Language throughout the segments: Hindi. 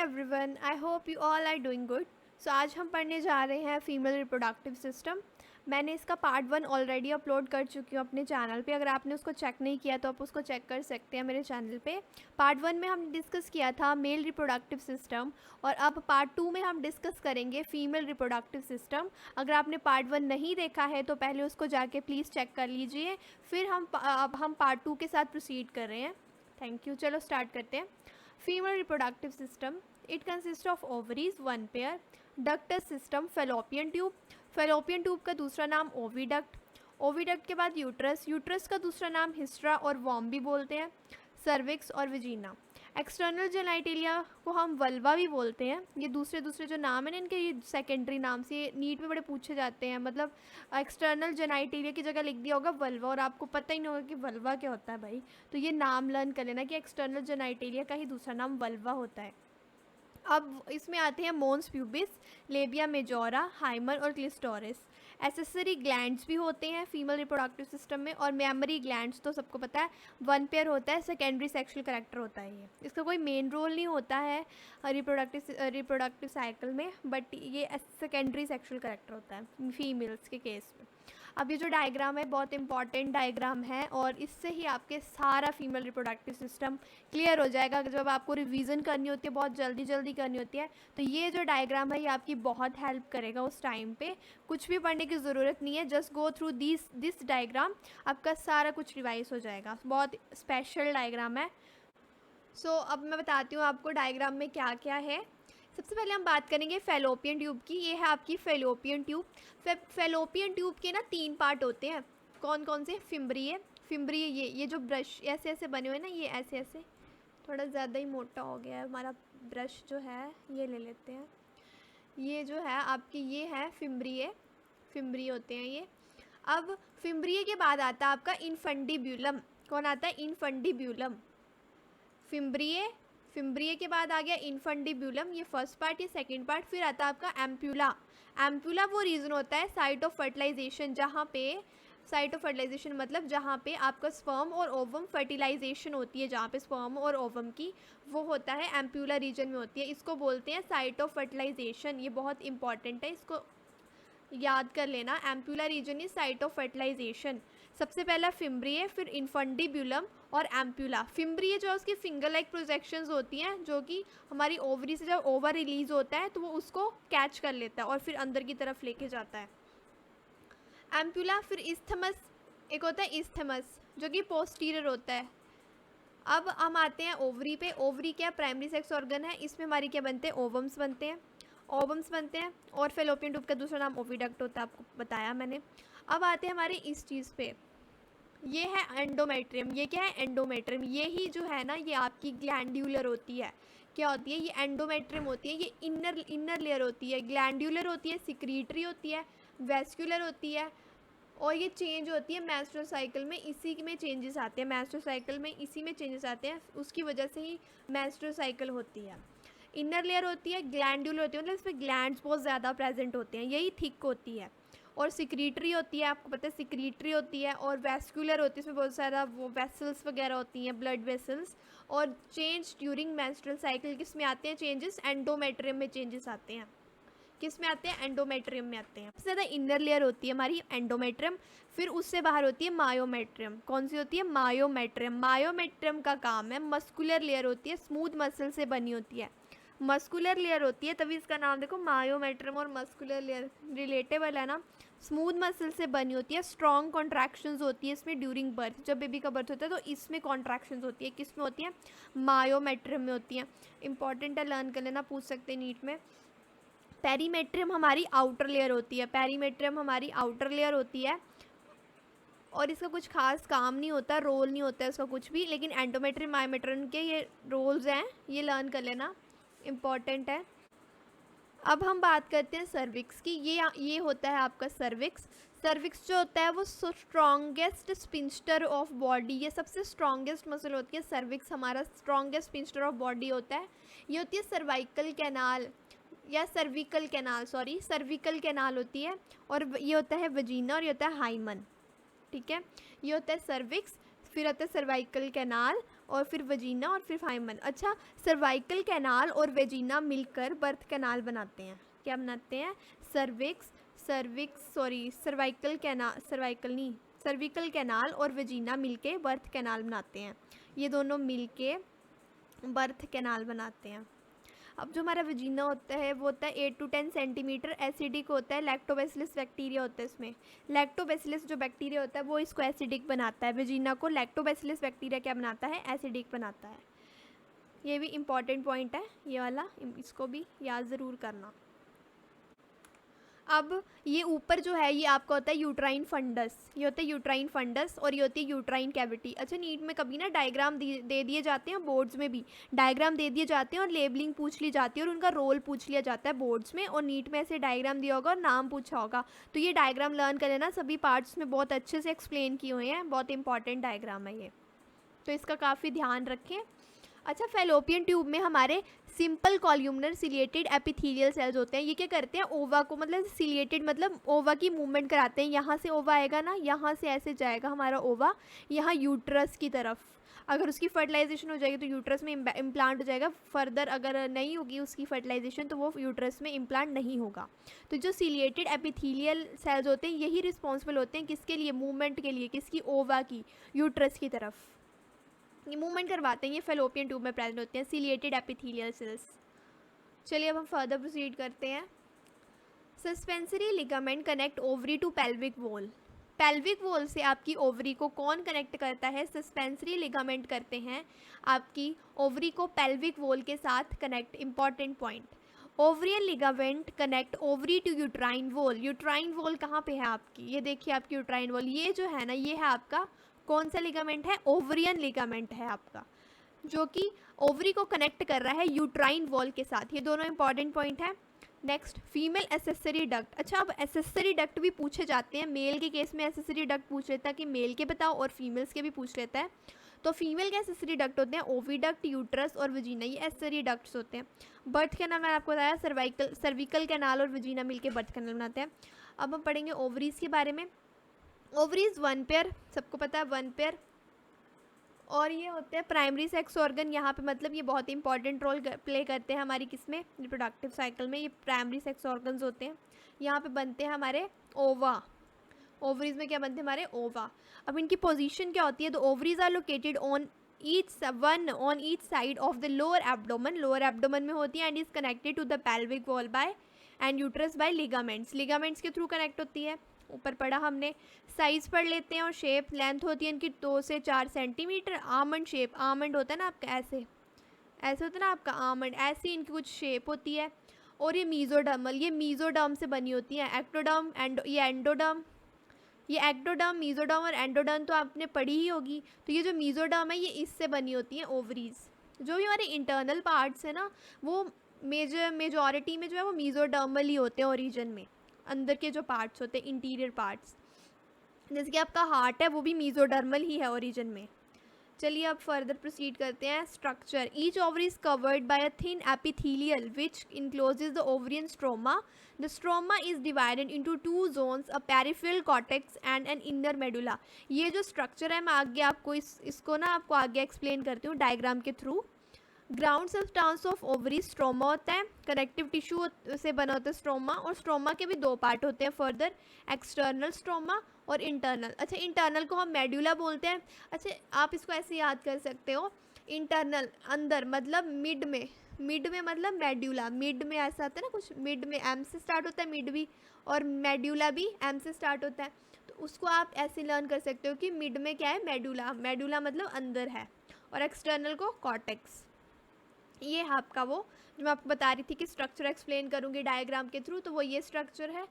Everyone, I hope you all are doing good. So आज हम पढ़ने जा रहे हैं फीमेल रिप्रोडक्टिव सिस्टम। मैंने इसका पार्ट 1 ऑलरेडी अपलोड कर चुकी हूँ अपने चैनल पे। अगर आपने उसको चेक नहीं किया तो आप उसको चेक कर सकते हैं मेरे चैनल पे। पार्ट 1 में हम डिस्कस किया था मेल रिप्रोडक्टिव सिस्टम, और अब पार्ट 2 में हम डिस्कस करेंगे फीमेल रिप्रोडक्टिव सिस्टम। अगर आपने पार्ट 1 नहीं देखा है तो पहले उसको जाके प्लीज़ चेक कर लीजिए, फिर अब हम पार्ट 2 के साथ प्रोसीड कर रहे हैं। Thank you. चलो स्टार्ट करते हैं। Female reproductive system, it consist of ovaries 1 pair, ductus system, fallopian tube. Fallopian tube का दूसरा नाम ओविडक्ट। ओविडक्ट के बाद यूट्रस। यूट्रस का दूसरा नाम हिस्ट्रा और वॉम भी बोलते हैं। सर्विक्स और विजीना। एक्सटर्नल जेनाइटेलिया को हम वल्वा भी बोलते हैं। ये दूसरे जो नाम है ना इनके, ये सेकेंडरी नाम से नीट में बड़े पूछे जाते हैं। मतलब एक्सटर्नल जेनाइटेलिया की जगह लिख दिया होगा वल्वा और आपको पता ही नहीं होगा कि वल्वा क्या होता है भाई। तो ये नाम लर्न कर लेना कि एक्सटर्नल जेनाइटेलिया का ही दूसरा नाम वल्वा होता है। अब इसमें आते हैं मोन्स प्यूबिस, लेबिया मेजोरा, हाइमर और क्लिस्टोरिस। एसेसरी ग्लैंड्स भी होते हैं फीमेल रिप्रोडक्टिव सिस्टम में, और मेमरी ग्लैंड्स तो सबको पता है 1 पेयर होता है, सेकेंडरी सेक्सुअल करैक्टर होता है ये। इसका कोई मेन रोल नहीं होता है रिप्रोडक्टिव साइकिल में, बट ये सेकेंडरी सेक्सुअल करैक्टर होता है फीमेल्स के केस में। अब ये जो डायग्राम है बहुत इंपॉर्टेंट डायग्राम है, और इससे ही आपके सारा फीमेल रिप्रोडक्टिव सिस्टम क्लियर हो जाएगा। जब आपको रिवीजन करनी होती है, बहुत जल्दी करनी होती है, तो ये जो डायग्राम है ये आपकी बहुत हेल्प करेगा उस टाइम पे। कुछ भी पढ़ने की ज़रूरत नहीं है, just go through this diagram, आपका सारा कुछ रिवाइज हो जाएगा। बहुत स्पेशल डायग्राम है। अब मैं बताती हूँ आपको डायग्राम में क्या क्या है। सबसे पहले हम बात करेंगे फेलोपियन ट्यूब की। ये है आपकी फेलोपियन ट्यूब। फेलोपियन ट्यूब के ना 3 पार्ट होते हैं। कौन कौन से? फिम्ब्रिय ये जो ब्रश ऐसे ऐसे बने हुए ना, ये ऐसे ऐसे, थोड़ा ज़्यादा ही मोटा हो गया है हमारा ब्रश जो है, ये ले लेते हैं। ये जो है आपकी ये है फिम्ब्रिय होते हैं ये। अब फिम्ब्रिय के बाद आता है आपका इनफंडिब्यूलम। कौन आता है? इनफंडिब्यूलम। फिम्ब्रिय के बाद आ गया इनफंडिब्यूलम, ये फर्स्ट पार्ट, ये सेकंड पार्ट। फिर आता है आपका एम्प्यूला। एम्प्यूला वो रीजन होता है साइट ऑफ फर्टिलाइजेशन, मतलब जहाँ पे आपका स्पर्म और ओवम फर्टिलाइजेशन होती है, जहाँ पे स्पर्म और ओवम की, वो होता है एम्प्यूला रीजन में होती है। इसको बोलते हैं साइट ऑफ फर्टिलाइजेशन। ये बहुत इंपॉर्टेंट है, इसको याद कर लेना। Ampulla region is site of fertilization. सबसे पहला फिम्ब्रिय, फिर इनफंडिब्यूलम और एम्प्यूला। फिम्ब्रिय जो है उसकी फिंगर लाइक प्रोजेक्शंस होती हैं, जो कि हमारी ओवरी से जब ओवर रिलीज होता है तो वो उसको कैच कर लेता है और फिर अंदर की तरफ लेके जाता है। एम्प्यूला। फिर इस्थमस, एक होता है इस्थमस जो कि पोस्टीरियर होता है। अब हम आते हैं ओवरी पे। ओवरी क्या प्राइमरी सेक्स ऑर्गन है, इसमें हमारी क्या बनते हैं? ओवम्स बनते हैं। और फेलोपियन ट्यूब का दूसरा नाम ओविडक्ट होता है, आपको बताया मैंने। अब आते हैं हमारे इस चीज़ पे, ये है एंडोमेट्रियम। ये क्या है? एंडोमेट्रियम। ये ही जो है ना, ये आपकी ग्लैंड्यूलर होती है। क्या होती है? ये एंडोमेट्रियम होती है। ये इनर लेयर होती है। ग्लैंड्यूलर होती है, सिक्रीटरी होती है, वेस्क्यूलर होती है, और ये चेंज होती है मेंस्ट्रुअल साइकिल में। इसी में चेंजेस आते हैं मेंस्ट्रुअल साइकिल में, इसी में चेंजेस आते हैं, उसकी वजह से ही मेंस्ट्रुअल साइकिल होती है। इनर लेयर होती है, ग्लैंड्यूलर होती है, मतलब इसमें ग्लैंड्स बहुत ज़्यादा प्रेजेंट होते हैं, यही थिक होती है। और सिक्रीटरी होती है, आपको पता है सिक्रीटरी होती है। और वेस्कुलर होती है, इसमें बहुत सारा वो वेसल्स वगैरह होती हैं, ब्लड वेसल्स। और चेंज ड्यूरिंग मेंस्ट्रुअल साइकिल किस में आते हैं चेंजेस? एंडोमेट्रियम में चेंजेस आते हैं। किस में आते हैं? एंडोमेट्रियम में आते हैं। सबसे ज़्यादा इनर लेयर होती है हमारी एंडोमेट्रियम, फिर उससे बाहर होती है मायोमेट्रियम। कौन सी होती है? मायोमेट्रियम। मायोमेट्रियम का काम है, मस्कुलर लेयर होती है, स्मूथ मसल से बनी होती है, मस्कुलर लेयर होती है, तभी इसका नाम देखो मायोमेट्रियम। और मस्कुलर लेयर रिलेटेबल है ना, स्मूथ मसल से बनी होती है। स्ट्रॉन्ग कॉन्ट्रैक्शंस होती है इसमें ड्यूरिंग बर्थ, जब बेबी का बर्थ होता है तो इसमें कॉन्ट्रैक्शंस होती है। किस में होती है? मायोमेट्रियम में होती हैं। इंपॉर्टेंट है, लर्न कर लेना, पूछ सकते हैं नीट में। पेरीमेट्रियम हमारी आउटर लेयर होती है, और इसका कुछ खास काम नहीं होता, रोल नहीं होता है इसका कुछ भी, लेकिन एंडोमेट्रियम मायोमेट्रियम के ये रोल्स हैं, ये लर्न कर लेना, इम्पॉर्टेंट है। अब हम बात करते हैं सर्विक्स की। ये होता है आपका सर्विक्स जो होता है वो स्ट्रॉन्गेस्ट स्पिंस्टर ऑफ बॉडी, ये सबसे स्ट्रॉन्गेस्ट मसल होती है। सर्विक्स हमारा स्ट्रॉन्गेस्ट स्पिंस्टर ऑफ बॉडी होता है। ये होती है सर्वाइकल कैनाल या सर्विकल कैनाल होती है। और ये होता है वजीना, और ये होता है हाइमन। ठीक है, ये होता है सर्विक्स, फिर होता है सर्वाइकल कैनाल, और फिर वजीना और फिर हाइमन। अच्छा, सर्वाइकल कैनाल और वेजिना मिलकर बर्थ कैनाल बनाते हैं। क्या बनाते हैं? सर्विकल कैनाल और वेजिना मिलके बर्थ कैनाल बनाते हैं। ये दोनों मिलके बर्थ कैनाल बनाते हैं। अब जो हमारा वेजिना होता है वो होता है 8 to 10 सेंटीमीटर, एसिडिक होता है, लैक्टोबैसिलस बैक्टीरिया होता है इसमें। लैक्टोबैसिलस जो बैक्टीरिया होता है वो इसको एसिडिक बनाता है। वेजिना को लैक्टोबैसिलस बैक्टीरिया क्या बनाता है? एसिडिक बनाता है। ये भी इम्पॉर्टेंट पॉइंट है ये वाला, इसको भी याद ज़रूर करना। अब ये ऊपर जो है ये आपका होता है यूट्राइन फंडस, ये होता है यूट्राइन फंडस और ये होती है यूट्राइन कैविटी। अच्छा, नीट में कभी ना डायग्राम दे दिए जाते हैं, बोर्ड्स में भी डायग्राम दे दिए जाते हैं और लेबलिंग पूछ ली जाती है और उनका रोल पूछ लिया जाता है बोर्ड्स में, और नीट में ऐसे डायग्राम दिया होगा और नाम पूछा होगा। तो ये डायग्राम लर्न कर लेना, सभी पार्ट्स में बहुत अच्छे से एक्सप्लेन किए हुए हैं, बहुत इंपॉर्टेंट डायग्राम है ये, तो इसका काफ़ी ध्यान रखें। अच्छा, फैलोपियन ट्यूब में हमारे simple columnar ciliated epithelial cells होते हैं। ये क्या करते हैं? ओवा को, मतलब सिलिएटेड मतलब ओवा की मूवमेंट कराते हैं। यहाँ से ओवा आएगा ना, यहाँ से ऐसे जाएगा हमारा ओवा यहाँ यूट्रस की तरफ। अगर उसकी फर्टिलाइजेशन हो जाएगी तो यूट्रस में इम्प्लांट हो जाएगा। फर्दर अगर नहीं होगी उसकी फर्टिलाइजेशन तो वो यूट्रस में इम्प्लांट नहीं होगा। तो जो सिलिएटेड एपिथेलियल सेल्स होते हैं यही रिस्पॉन्सिबल होते हैं किसके लिए? मूवमेंट के लिए। किसकी? ओवा की, यूट्रस की तरफ ये मूवमेंट करवाते हैं। ये फैलोपियन ट्यूब में प्रेजेंट होते हैं सिलिएटेड एपिथेलियल सेल्स। चलिए अब हम फर्दर प्रोसीड करते हैं। Suspensory ligament connect ovary to pelvic wall. Pelvic wall से आपकी ओवरी को कौन कनेक्ट करता है? सस्पेंसरी लिगामेंट करते हैं आपकी ओवरी को पेल्विक वॉल के साथ connect. Important point, ovarian ligament connect ovary to uterine wall. Uterine wall कहाँ पे है आपकी? ये देखिए आपकी यूट्राइन वॉल, ये जो है ना ये है आपका कौन सा लिगामेंट है? ओवरियन लिगामेंट है आपका, जो कि ओवरी को कनेक्ट कर रहा है यूट्राइन वॉल के साथ। ये दोनों इंपॉर्टेंट पॉइंट है। Next, female accessory duct. अच्छा, अब एसेसरी डक्ट भी पूछे जाते हैं। मेल के केस में एसेसरी डक्ट पूछ लेता है कि मेल के बताओ, और फीमेल्स के भी पूछ लेता है। तो फीमेल के एसेसरी डक्ट होते हैं ओविडक्ट, यूट्रस और वजीना, ये एसेसरी डक्ट्स होते हैं। बर्थ कैनाल मैंने आपको बताया, सर्विकल कैनाल और वजीना मिलकर बर्थ कैनाल बनाते हैं। अब हम पढ़ेंगे ओवरीज के बारे में। ओवरीज 1 पेयर, सबको पता है 1 पेयर, और ये होते हैं प्राइमरी सेक्स ऑर्गन। यहाँ पे मतलब ये बहुत इंपॉर्टेंट रोल प्ले करते हैं हमारी किसमें? रिप्रोडक्टिव साइकिल में। ये प्राइमरी सेक्स ऑर्गन्स होते हैं। यहाँ पे बनते हैं हमारे ओवा। ओवरीज में क्या बनते हैं? हमारे ओवा। अब इनकी पोजीशन क्या होती है? The ovaries are located on each side of the lower abdomen. Lower abdomen में होती है and is connected to the pelvic wall by and uterus by ligaments. Ligaments के थ्रू कनेक्ट होती है। ऊपर पढ़ा हमने। साइज़ पढ़ लेते हैं और शेप, लेंथ होती है इनकी 2 से 4 सेंटीमीटर। आमंड शेप, आमंड होता है ना आपका ऐसे होता है ना आपका आमंड, ऐसी इनकी कुछ शेप होती है। और ये मीजोडर्मल, ये मीजोडर्म से बनी होती है। एक्टोडर्म, एंडोडर्म, ये एक्टोडर्म, मीजोडर्म और एंडोडर्म तो आपने पढ़ी ही होगी। तो ये जो मीजोडर्म है ये इससे बनी होती है ओवरीज। जो भी हमारे इंटरनल पार्ट्स है ना वो मेजॉरिटी में जो है वो मीजोडर्मल ही होते हैं ओरिजिन में। अंदर के जो पार्ट्स होते हैं इंटीरियर पार्ट्स, जैसे कि आपका हार्ट है वो भी मीजोडर्मल ही है ओरिजिन में। चलिए अब फर्दर प्रोसीड करते हैं। Structure, each ovary is covered by a thin epithelial which encloses the ovarian stroma. The stroma is divided into 2 zones, a peripheral cortex and an inner medulla. ये जो स्ट्रक्चर है मैं आगे आपको इसको ना आपको आगे एक्सप्लेन करती हूँ डायग्राम के through. Ground substance of ovary stroma होता है, कनेक्टिव टिश्यू से बना होता है स्ट्रोमा, और स्ट्रोमा के भी 2 पार्ट होते हैं फर्दर, एक्सटर्नल स्ट्रोमा और इंटरनल। अच्छा, इंटरनल को हम मेडुला बोलते हैं। अच्छा, आप इसको ऐसे याद कर सकते हो, इंटरनल अंदर मतलब मिड में मतलब मेडुला, मिड में ऐसा आता है ना कुछ, मिड में एम से स्टार्ट होता है मिड भी, और मेडुला भी एम से स्टार्ट होता है। तो उसको आप ऐसे लर्न कर सकते हो कि मिड में क्या है? मेडुला, मेडुला मतलब अंदर है, और एक्सटर्नल को कॉर्टेक्स। ये है आपका वो जो मैं आपको बता रही थी कि स्ट्रक्चर एक्सप्लेन करूँगी डायग्राम के थ्रू, तो वो ये स्ट्रक्चर है।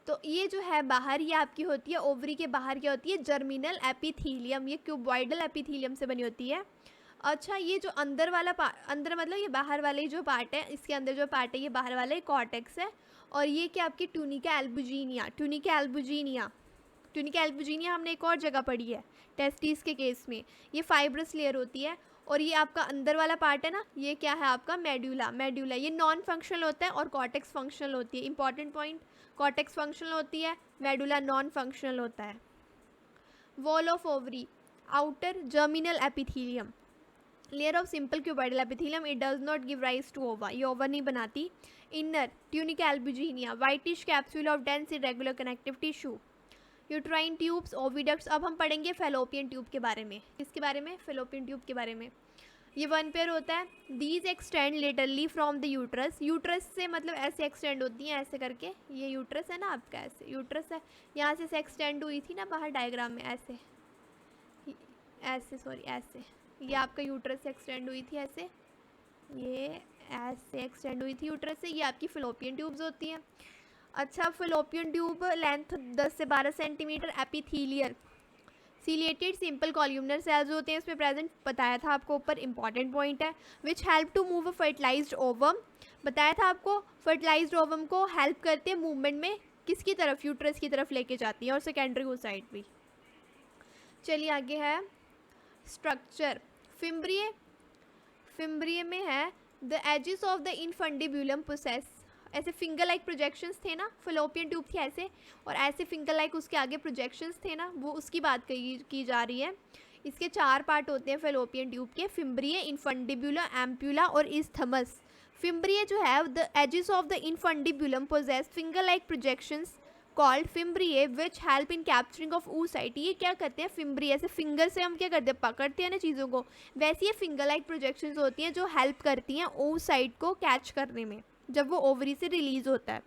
तो ये जो है बाहर ये आपकी होती है, ओवरी के बाहर क्या होती है? जर्मिनल एपिथीलियम, ये क्यूबॉइडल एपिथीलियम से बनी होती है। अच्छा, ये जो अंदर वाला अंदर मतलब ये बाहर वाले जो पार्ट है, इसके अंदर जो पार्ट है ये बाहर वाला कॉर्टेक्स है। और ये क्या आपकी ट्यूनिका एल्बुजिनिया हमने एक और जगह पढ़ी है टेस्टिस के केस में। ये फाइब्रस लेयर होती है, और ये आपका अंदर वाला पार्ट है ना, ये क्या है आपका? मेडुला। ये नॉन फंक्शनल होता है और कॉर्टेक्स फंक्शनल होती है। इंपॉर्टेंट पॉइंट, कॉर्टेक्स फंक्शनल होती है, मेडुला नॉन फंक्शनल होता है। Wall of ovary, outer germinal epithelium, layer of simple cuboidal epithelium, it does not give rise to ova, ये ओवा नहीं बनाती. Inner tunica albuginea, whitish capsule of dense irregular connective tissue. Uterine tubes, oviducts. अब हम पढ़ेंगे फेलोपियन ट्यूब के बारे में. किसके बारे में? फेलोपियन ट्यूब के बारे में. ये वन पेयर होता है. These extend laterally from the uterus. Uterus से मतलब ऐसे एक्सटेंड होती हैं ऐसे करके. ये यूट्रस है ना आपका, ऐसे यूट्रस है, यहाँ से एक्सटेंड हुई थी ना बाहर डायग्राम में, ऐसे ऐसे सॉरी ऐसे. ये आपका यूट्रस से एक्सटेंड हुई थी ऐसे, ये ऐसे एक्सटेंड हुई थी यूट्रस से. ये आपकी फेलोपियन ट्यूब्स होती हैं. अच्छा, फेलोपियन ट्यूब लेंथ 10 से 12 centimetre. Epithelial ciliated simple columnar cells होते हैं इसमें प्रेजेंट. बताया था आपको ऊपर, इंपॉर्टेंट पॉइंट है. Which help to move a fertilized ovum. बताया था आपको फर्टिलाइज्ड ओवम को हेल्प करते हैं मूवमेंट में. किसकी तरफ? यूट्रस की तरफ लेके जाती है, और सेकेंडरी ओसाइट भी. चलिए आगे है स्ट्रक्चर. फिम्ब्रिय, फिम्ब्रिय में है the edges of the infundibulum possess. ऐसे फिंगर लाइक प्रोजेक्शंस थे ना, फेलोपियन ट्यूब थी ऐसे, और ऐसे फिंगर लाइक उसके आगे प्रोजेक्शंस थे ना, वो उसकी बात की जा रही है. इसके 4 पार्ट होते हैं फेलोपियन ट्यूब के. फिम्ब्रिय, इनफंडिब्यूलम, एम्प्यूला और इस्थमस. फिम्ब्रिय जो है the edges of the infundibulum possess finger like projections called fimbriae which help in capturing of oocyte. ये क्या करते हैं? फिम्ब्रिय से फिंगर से हम क्या करते हैं? पकड़ते हैं ना चीज़ों को. वैसे ये फिंगर लाइक प्रोजेक्शंस होती हैं जो हेल्प करती हैं oocyte को कैच करने में जब वो ओवरी से रिलीज होता है.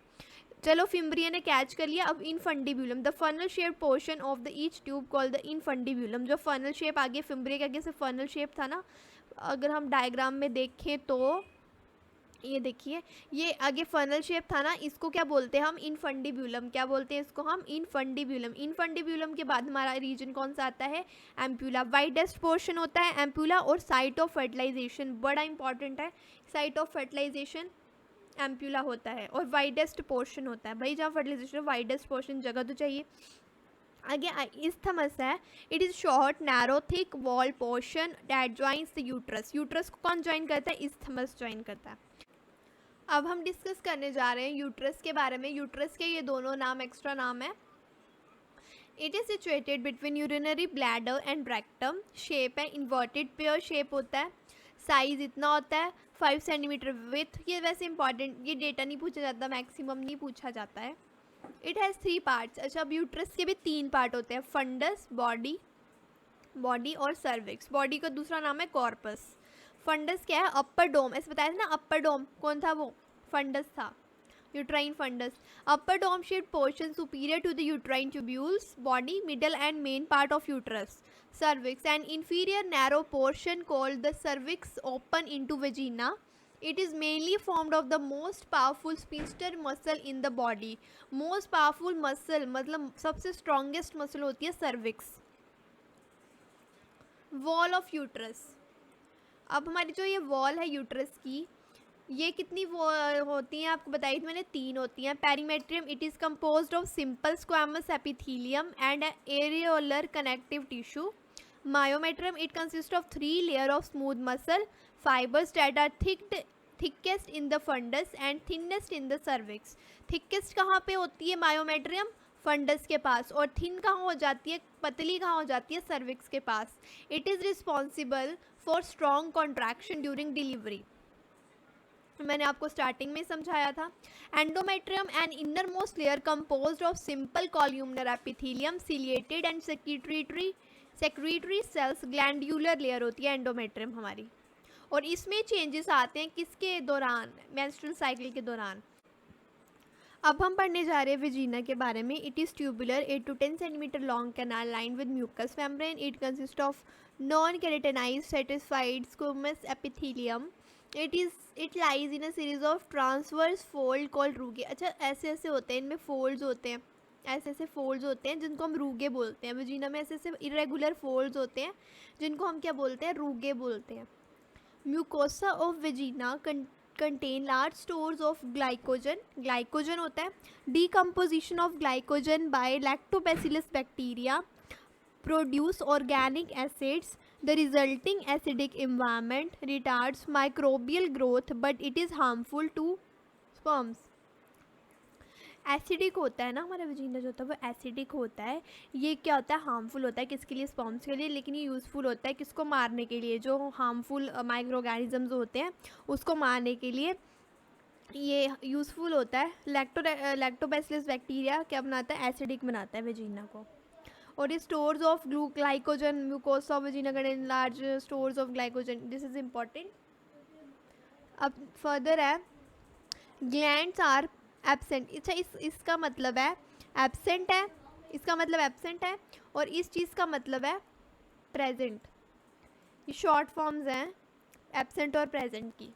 चलो, फिम्ब्रिय ने कैच कर लिया. अब infundibulum, the funnel shape portion of the each tube called the infundibulum. जो फनल शेप आगे फिम्ब्रिय के आगे से फनल शेप था ना, अगर हम डायग्राम में देखें तो ये देखिए, ये आगे फनल शेप था ना, इसको क्या बोलते हैं हम? इनफंडिब्यूलम. क्या बोलते हैं इसको हम? इनफंडिब्यूलम. इनफंडिब्यूलम के बाद हमारा रीजन कौन सा आता है? एम्प्यूला. वाइडेस्ट पोर्शन होता है एम्प्यूला, और साइट ऑफ फर्टिलाइजेशन बड़ा इंपॉर्टेंट है. साइट ऑफ फर्टिलाइजेशन एम्प्यूला होता है, और वाइडेस्ट पोर्शन होता है. भाई जहाँ फर्टिलाइजेशन वाइडेस्ट पोर्शन जगह तो चाहिए. आगे इस्थमस है. It is short narrow thick wall portion that joins the uterus. Uterus को कौन ज्वाइन करता है? इस्थमस ज्वाइन करता है. अब हम डिस्कस करने जा रहे हैं यूट्रस के बारे में. यूट्रस के ये दोनों नाम एक्स्ट्रा नाम है. It is situated between urinary bladder and rectum. Shape है इन्वर्टेड पेयर शेप होता है. साइज इतना होता है 5 सेंटीमीटर विथ. ये वैसे इंपॉर्टेंट, ये डेटा नहीं पूछा जाता, मैक्सिमम नहीं पूछा जाता है. It has 3 parts. अच्छा, अब यूट्रस के भी 3 पार्ट होते हैं. फंडस, बॉडी और सर्विक्स. बॉडी का दूसरा नाम है कॉर्पस. फंडस क्या है? अपर डोम. ऐसे बताया था ना, अपर डोम कौन था? वो फंडस था, uterine fundus. Upper dome shaped portion superior to the uterine tubules. Body, middle and main part of uterus. Cervix, an inferior narrow portion called the cervix open into vagina. It is mainly formed of the most powerful sphincter muscle in the body. Most powerful muscle मतलब सबसे strongest muscle होती है cervix. Wall of uterus. अब हमारी जो ये वॉल है यूट्रस की, ये कितनी होती हैं आपको बताई थी मैंने? 3 होती हैं. Perimetrium, it is composed of simple squamous epithelium and areolar connective tissue. Myometrium, it consists of 3 layers of smooth muscle fibers that are thickest in the fundus and thinnest in the cervix. Thickest कहाँ पे होती है? मायोमेट्रियम फंडस के पास. और थिन कहाँ हो जाती है? पतली कहाँ हो जाती है? सर्विक्स के पास. It is responsible for strong contraction during delivery. मैंने आपको स्टार्टिंग में समझाया था. Endometrium and inner most layer composed of simple columnar epithelium ciliated and secretory cells. Glandular layer होती है एंडोमेट्रियम हमारी. और इसमें चेंजेस आते हैं किसके दौरान? मेंस्ट्रुअल साइकिल के दौरान. अब हम पढ़ने जा रहे हैं वेजिना के बारे में. It is tubular 8 to 10 centimetre long canal line with mucus membrane. It consist of non keratinised satisfied squamous epithelium. It lies in a series of transverse fold called rugae. अच्छा, ऐसे ऐसे होते हैं, इनमें फोल्ड्स होते हैं, ऐसे ऐसे फोल्ड्स होते हैं जिनको हम रूगे बोलते हैं. वेजिना में ऐसे ऐसे इरेगुलर फोल्ड्स होते हैं जिनको हम क्या बोलते हैं? रूगे बोलते हैं. Mucosa of vagina contain large stores of glycogen होता है. decomposition of glycogen by lactobacillus bacteria produce organic acids. The resulting acidic environment retards microbial growth but it is harmful to sperms. Acidic होता है ना हमारा वजीना जो होता है वो एसिडिक होता है। ये क्या होता है, हार्मफुल होता है किसके लिए, स्पर्म्स के लिए, लेकिन ये यूज़फुल होता है किसको मारने के लिए, जो हार्मफुल माइक्रो ऑर्गेनिजम्स होते हैं उसको मारने के लिए ये यूज़फुल होता है। लैक्टोबैसिलस बैक्टीरिया क्या बनाता है, एसिडिक बनाता है वजीना को। और ये stores of glycogen, mucosa of vagina contain large stores of glycogen, this is important. अब फर्दर है ग्लैंड्स आर एब्सेंट। अच्छा इसका मतलब है एब्सेंट है, इसका मतलब एब्सेंट है, और इस चीज़ का मतलब है प्रेजेंट। ये शॉर्ट फॉर्म्स हैं एब्सेंट और प्रेजेंट की।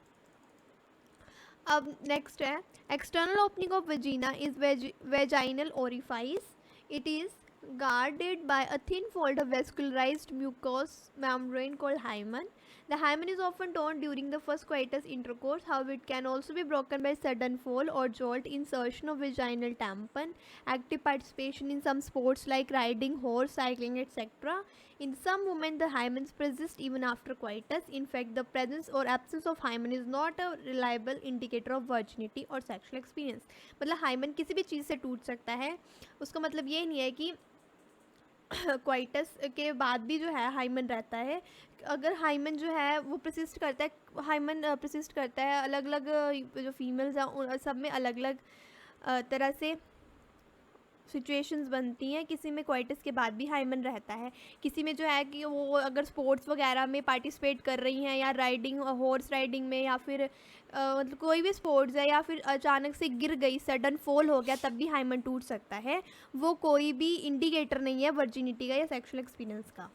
अब नेक्स्ट है external opening of vagina is vaginal orifice. It is guarded by a thin fold of vascularized mucous membrane called hymen. The hymen is often torn during the first coitus intercourse. However, it can also be broken by sudden fall or jolt, insertion of vaginal tampon, active participation in some sports like riding, horse, cycling, etc. In some women, the hymens persist even after coitus. In fact, the presence or absence of hymen is not a reliable indicator of virginity or sexual experience. मतलब hymen किसी भी चीज़ से टूट सकता है, उसका मतलब ये नहीं है कि क्वाइटस के बाद भी जो है हाइमन रहता है। अगर हाइमन जो है वो प्रसिस्ट करता है, हाइमन प्रसिस्ट करता है, अलग अलग जो फीमेल्स हैं उन सब में अलग अलग तरह से सिचुएशंस बनती हैं। किसी में क्वाइटस के बाद भी हाइमन रहता है, किसी में जो है कि वो अगर स्पोर्ट्स वगैरह में पार्टिसिपेट कर रही हैं या राइडिंग, हॉर्स राइडिंग में, या फिर मतलब कोई भी स्पोर्ट्स है, या फिर अचानक से गिर गई, सडन फॉल हो गया, तब भी हाइमन टूट सकता है। वो कोई भी इंडिकेटर नहीं है वर्जिनिटी का या सेक्सुअल एक्सपीरियंस का,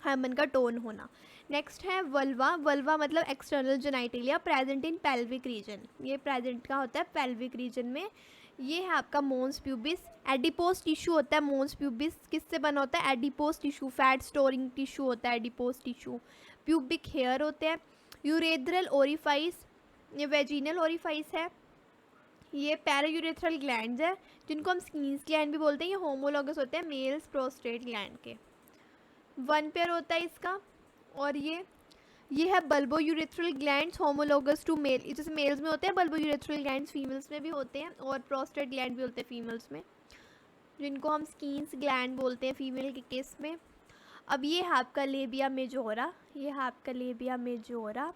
हाइमन का टोन होना। नेक्स्ट है वल्वा। वल्वा मतलब external genitalia present in pelvic region. ये प्रेजेंट का होता है पेल्विक रीजन में। ये है आपका मोन्स प्यूबिस। एडिपोज टिश्यू होता है मोन्स प्यूबिस, किससे बना होता है, adipose tissue, fat storing tissue होता है एडिपोज टिश्यू। प्यूबिक हेयर होते हैं। यूरेथ्रल ओरिफाइस, ये वेजिनल ओरिफाइस है। ये पैरायूरेथ्रल ग्लैंड्स है जिनको हम स्कीन्स ग्लैंड भी बोलते हैं। ये होमोलॉगस होते हैं मेल्स प्रोस्टेट ग्लैंड के। वन पेयर होता है इसका। और ये है bulbourethral glands homologous to male. जैसे मेल्स में होते हैं बल्बोयूरेथ्रल ग्लैंड्स, फीमेल्स में भी होते हैं, और प्रोस्टेट ग्लैंड भी होते हैं फीमेल्स में, जिनको हम स्कीन्स ग्लैंड बोलते हैं फीमेल के केस में। अब ये है आपका लेबिया मेजोरा, ये है आपका लेबिया मेजोरा।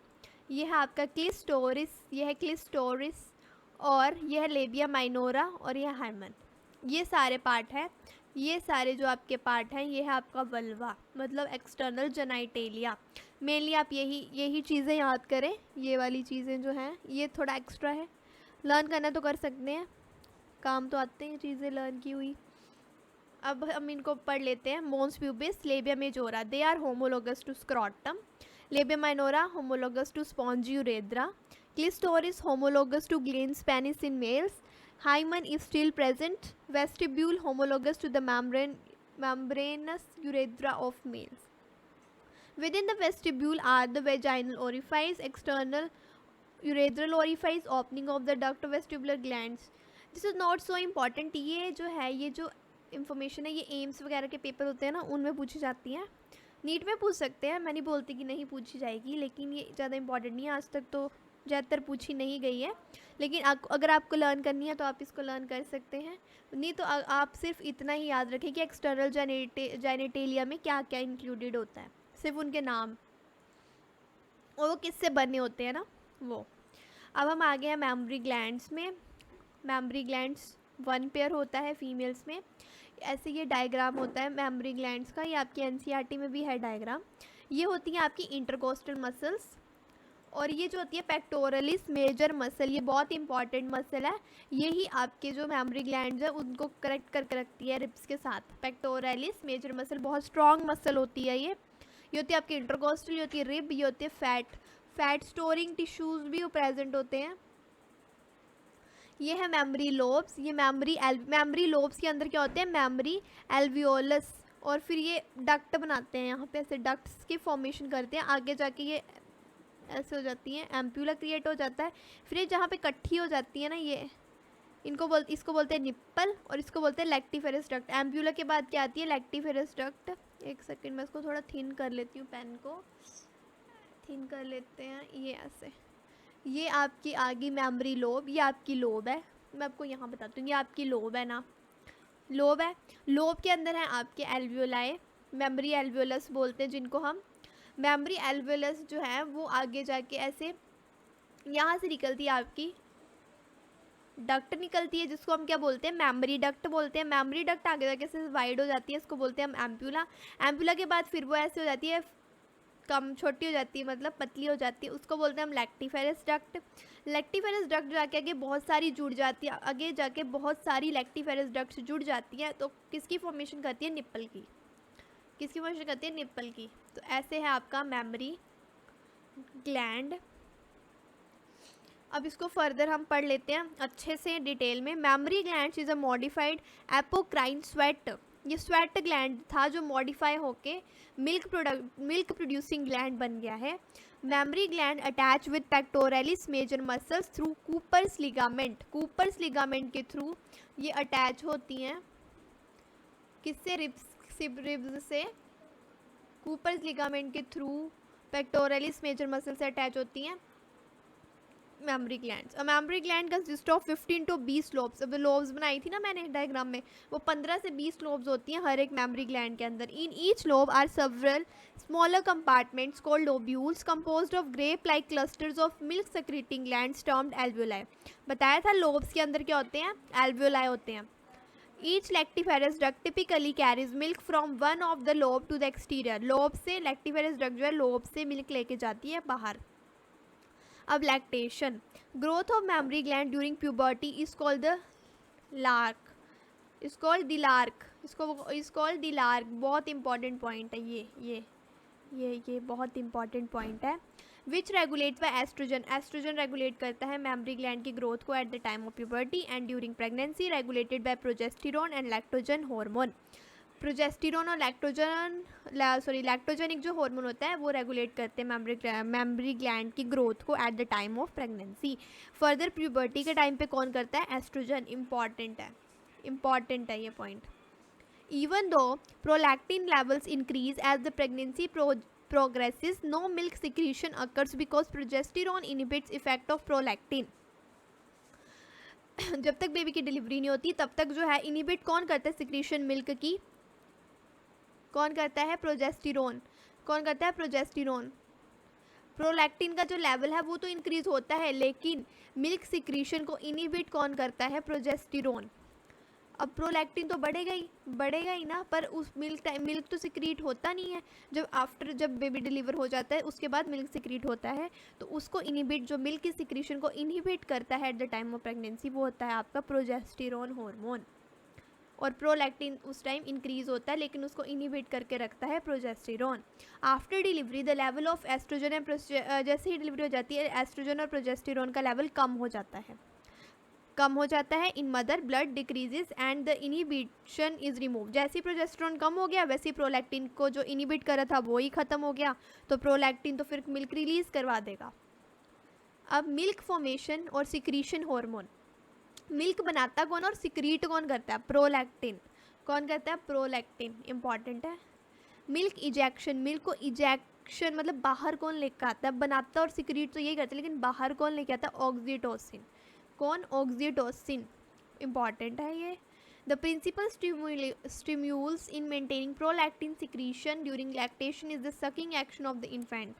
ये है आपका क्लिस्टोरिस, ये है क्लिस्टोरिस, और यह है लेबिया माइनोरा, और यह हाइमन। ये सारे पार्ट हैं, ये सारे जो आपके पार्ट हैं, ये है आपका वल्वा मतलब एक्सटर्नल जेनाइटेलिया। मेनली आप यही चीज़ें याद करें। ये वाली चीज़ें जो हैं ये थोड़ा एक्स्ट्रा है, लर्न करना तो कर सकते हैं, काम तो आते हैं चीज़ें लर्न की हुई। अब हम इनको पढ़ लेते हैं। Mons pubis, labia majora, they are homologous to scrotum. Labia minora homologous to spongy urethra. Clitoris homologous to glands penis in males. Hymen is still present. Vestibule homologous to the membranous urethra of males. Within the vestibule are the vaginal orifice, external urethral orifice, opening of the duct of vestibular glands. This is not so important. ये जो है, ये जो इंफॉर्मेशन है, ये एम्स वगैरह के पेपर होते हैं ना, उनमें पूछी जाती हैं। नीट में पूछ सकते हैं, मैं नहीं बोलती कि नहीं पूछी जाएगी, लेकिन ये ज़्यादा इंपॉर्टेंट नहीं है, आज तक तो ज़्यादातर पूछी नहीं गई है। लेकिन अगर आपको लर्न करनी है तो आप इसको लर्न कर सकते हैं, नहीं तो आप सिर्फ इतना ही याद रखें कि एक्सटर्नल जेनिटेलिया में क्या क्या इंक्लूडेड होता है, सिर्फ उनके नाम और वो किससे बने होते हैं ना वो। अब हम आ गए हैं मेमरी ग्लैंड्स में। मेमरी ग्लैंड्स वन पेयर होता है फीमेल्स में। ऐसे ये डायग्राम होता है मेमरी ग्लैंड्स का, ये आपकी एनसीईआरटी में भी है डायग्राम। ये होती हैं आपकी इंटरकोस्टल मसल्स, और ये जो होती है पेक्टोरलिस मेजर मसल, ये बहुत इंपॉर्टेंट मसल है। यही आपके जो मेमरी ग्लैंड्स है उनको करेक्ट करके रखती है रिब्स के साथ। पेक्टोरलिस मेजर मसल बहुत स्ट्रॉन्ग मसल होती है। ये होती है आपकी इंटरकोस्टल, ये होती है रिब, ये होती है फैट स्टोरिंग टिश्यूज़ भी प्रेजेंट होते हैं। ये है मेमरी लोब्स। ये मेमरी लोब्स के अंदर क्या होते हैं, मेमरी एल्वियोलस, और फिर ये डक्ट बनाते हैं, यहाँ पे ऐसे डक्ट्स की फॉर्मेशन करते हैं। आगे जाके ये ऐसे हो जाती हैं, एम्प्यूला क्रिएट हो जाता है। फिर ये जहाँ पे इकट्ठी हो जाती है ना, ये इसको बोलते हैं निप्पल, और इसको बोलते हैं लैक्टिफेरस डक्ट। एम्प्यूला के बाद क्या आती है, लैक्टिफेरस डक्ट। एक सेकंड मैं इसको थोड़ा थिन कर लेती हूँ, पेन को थिन कर लेते हैं। ये ऐसे, ये आपकी आगे मेमरी लोब, ये आपकी लोब है, मैं आपको यहाँ बताती हूँ। ये आपकी लोब है ना, लोब है, लोब के अंदर है आपके एल्वियोलाई, मेमोरी एल्वियोलस बोलते हैं जिनको हम। मेमोरी एल्वियोलस जो है वो आगे जाके ऐसे यहाँ से निकलती है आपकी डक्ट निकलती है, जिसको हम क्या बोलते हैं, मेमोरी डक्ट बोलते हैं। मेमोरी डक्ट आगे जाके से वाइड हो जाती है, इसको बोलते हैं हम एम्प्यूला। एम्प्यूला के बाद फिर वो ऐसे हो जाती है, कम छोटी हो जाती है, मतलब पतली हो जाती है, उसको बोलते हैं हम लैक्टिफेरस डक्ट। लैक्टिफेरस डक्ट जाके आगे बहुत सारी जुड़ जाती है, आगे जाके बहुत सारी लैक्टिफेरस डक्ट जुड़ जाती है, तो किसकी फॉर्मेशन करती है, निप्पल की। किसकी फॉर्मेशन करती है, निप्पल की। तो ऐसे है आपका मेमोरी ग्लैंड। अब इसको फर्दर हम पढ़ लेते हैं अच्छे से डिटेल में। Memory gland is a modified apocrine sweat. ये स्वेट ग्लैंड था जो मॉडिफाई होके मिल्क प्रोड्यूसिंग ग्लैंड बन गया है। Mammary gland attach with pectoralis major muscles through Cooper's ligament. Cooper's ligament के थ्रू ये अटैच होती हैं, किससे, रिब्स से। कूपर्स लिगामेंट के थ्रू पेक्टोरलिस मेजर मसल से अटैच होती हैं mammary glands. Mammary gland consist of 15 to 20 lobes. अब लोब्स बनाई थी ना मैंने डायग्राम में, वो 15 से 20 लोब्स होती हैं हर एक मेमोरी ग्लैंड के अंदर। In each lobe are several smaller compartments called lobules composed of grape like clusters of milk secreting glands termed alveoli. बताया था लोब्स के अंदर क्या होते हैं, एल्वियोलाई होते हैं। Each lactiferous duct typically carries milk from one of the lobe to the exterior. Lobe से लैक्टिफेरस डक्ट जो है लोब से मिल्क लेके जाती है बाहर। अब lactation, growth of mammary gland during puberty is called thelarche, is called thelarche, इसको इज कॉल्ड द लार्क। बहुत इंपॉर्टेंट पॉइंट है ये बहुत इंपॉर्टेंट पॉइंट है। Which regulate by estrogen. Estrogen regulate करता है मेमोरी ग्लैंड की ग्रोथ को at the time of puberty and during pregnancy regulated by progesterone and lactogen hormone. Progesterone और लैक्टोजन एक जो हार्मोन होता है वो रेगुलेट करते हैं मेमोरी ग्लैंड की ग्रोथ को at the time of pregnancy. Further puberty के टाइम पे कौन करता है, एस्ट्रोजन। इंपॉर्टेंट है ये point. Even though prolactin levels increase as the pregnancy progresses, no milk secretion occurs because progesterone inhibits effect of prolactin। जब तक बेबी की डिलीवरी नहीं होती तब तक जो है इनिबिट कौन करता है सिक्रीशन मिल्क की, कौन करता है, प्रोजेस्टेरोन। कौन करता है, प्रोजेस्टेरोन। प्रोलैक्टिन का जो लेवल है वो तो इंक्रीज होता है, लेकिन मिल्क सिक्रीशन को इनिबिट कौन करता है, प्रोजेस्टेरोन। अब प्रोलैक्टिन तो बढ़ेगा ही ना, पर उस मिल्क तो सिक्रीट होता नहीं है। जब बेबी डिलीवर हो जाता है उसके बाद मिल्क सिक्रीट होता है, तो उसको इनिबिट, जो मिल्क की सिक्रीशन को इनिबिट करता है eight the time of pregnancy, वो होता है आपका प्रोजेस्टेरोन हार्मोन। और प्रोलैक्टिन उस टाइम इंक्रीज होता है लेकिन उसको इनिबिट करके रखता है progesterone. After delivery the level of oestrogen and जैसे ही डिलीवरी हो जाती है एस्ट्रोजन और प्रोजेस्टेरोन का लेवल कम हो जाता है in mother, blood decreases and the inhibition is remove. जैसे ही प्रोजेस्टेरोन कम हो गया वैसे ही प्रोलैक्टिन को जो इनिबिट करा था वो ही खत्म हो गया, तो प्रोलैक्टिन तो फिर मिल्क रिलीज करवा देगा। अब मिल्क फॉर्मेशन और सिक्रीशन हार्मोन, मिल्क बनाता कौन और सिक्रीट कौन करता है, प्रोलैक्टिन। कौन करता है, प्रोलैक्टिन। इंपॉर्टेंट है। मिल्क इजेक्शन, मिल्क को इजेक्शन मतलब बाहर कौन लेकर आता है, बनाता और सिक्रीट तो यही करता है, लेकिन बाहर कौन लेके आता है, ऑक्सीटोसिन। कौन, ऑक्सीटोसिन। इंपॉर्टेंट है ये। The principal stimulus in maintaining prolactin secretion during lactation is the sucking action of the infant.